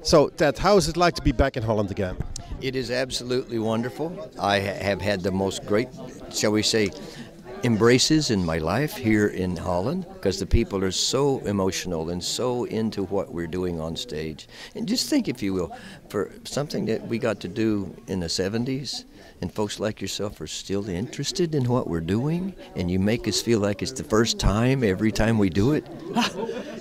So, Ted, how is it like to be back in Holland again? It is absolutely wonderful. I have had the most great, shall we say, embraces in my life here in Holland, because the people are so emotional and so into what we're doing on stage. And just think, if you will, for something that we got to do in the 70s, and folks like yourself are still interested in what we're doing, and you make us feel like it's the first time every time we do it.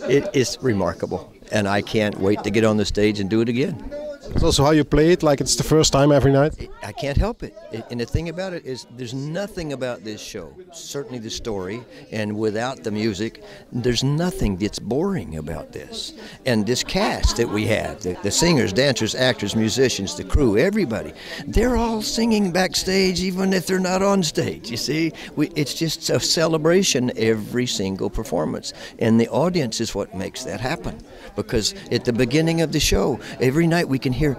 It is remarkable, and I can't wait to get on the stage and do it again. It's also how you play it, like it's the first time every night? I can't help it. And the thing about it is there's nothing about this show, certainly the story, and without the music, there's nothing that's boring about this. And this cast that we have, the singers, dancers, actors, musicians, the crew, everybody, they're all singing backstage even if they're not on stage, you see? It's just a celebration every single performance. And the audience is what makes that happen. Because at the beginning of the show, every night we can hear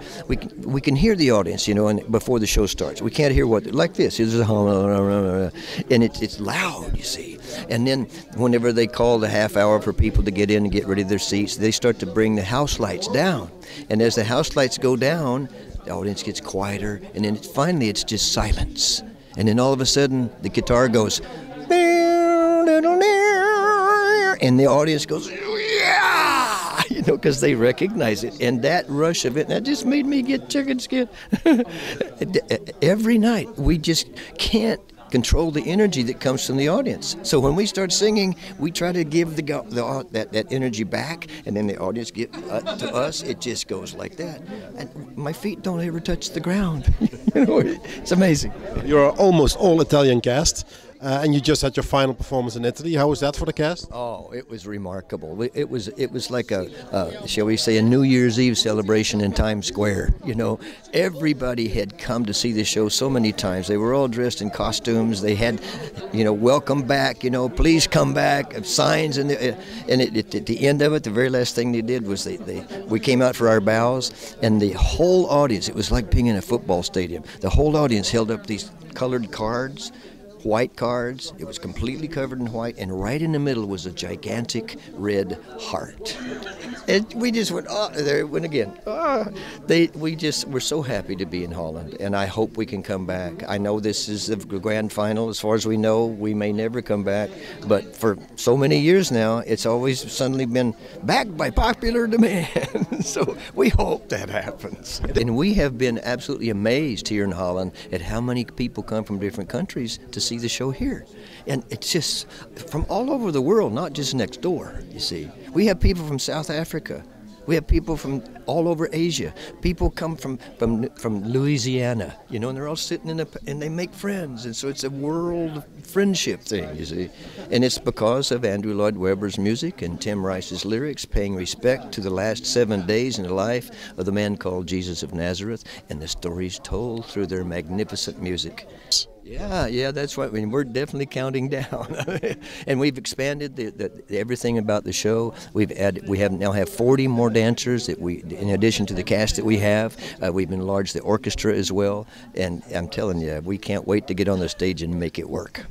the audience, you know, and before the show starts. We can't hear what, like this, and it's loud, you see. And then whenever they call the half hour for people to get in and get ready their seats, they start to bring the house lights down. And as the house lights go down, the audience gets quieter, and then finally it's just silence. And then all of a sudden the guitar goes, and the audience goes, yeah! You know, because they recognize it. And that rush of it, that just made me get chicken skin. Every night, we just can't control the energy that comes from the audience. So when we start singing, we try to give that energy back, and then the audience get to us. It just goes like that. And my feet don't ever touch the ground. You know, it's amazing. You're almost all Italian cast. And you just had your final performance in Italy. How was that for the cast? Oh, it was remarkable. It was like shall we say, a New Year's Eve celebration in Times Square. You know, everybody had come to see the show so many times. They were all dressed in costumes. They had, you know, welcome back. You know, please come back. Signs, and at the end of it, the very last thing they did was we came out for our bows, and the whole audience. It was like being in a football stadium. The whole audience held up these colored cards. White cards. It was completely covered in white, and right in the middle was a gigantic red heart. And we just went, oh, there it went again. Oh. We just were so happy to be in Holland, and I hope we can come back. I know this is the grand final. As far as we know, we may never come back, but for so many years now, it's always suddenly been backed by popular demand. So we hope that happens. And we have been absolutely amazed here in Holland at how many people come from different countries to see the show here. And it's just from all over the world, not just next door, you see. We have people from South Africa. We have people from all over Asia. People come from Louisiana, you know, and they're all sitting and they make friends. And so it's a world friendship thing, you see. And it's because of Andrew Lloyd Webber's music and Tim Rice's lyrics, paying respect to the last 7 days in the life of the man called Jesus of Nazareth, and the stories told through their magnificent music. Yeah, that's right. I mean, we're definitely counting down, and we've expanded everything about the show. We now have 40 more dancers that in addition to the cast that we have. We've enlarged the orchestra as well, and I'm telling you, we can't wait to get on the stage and make it work.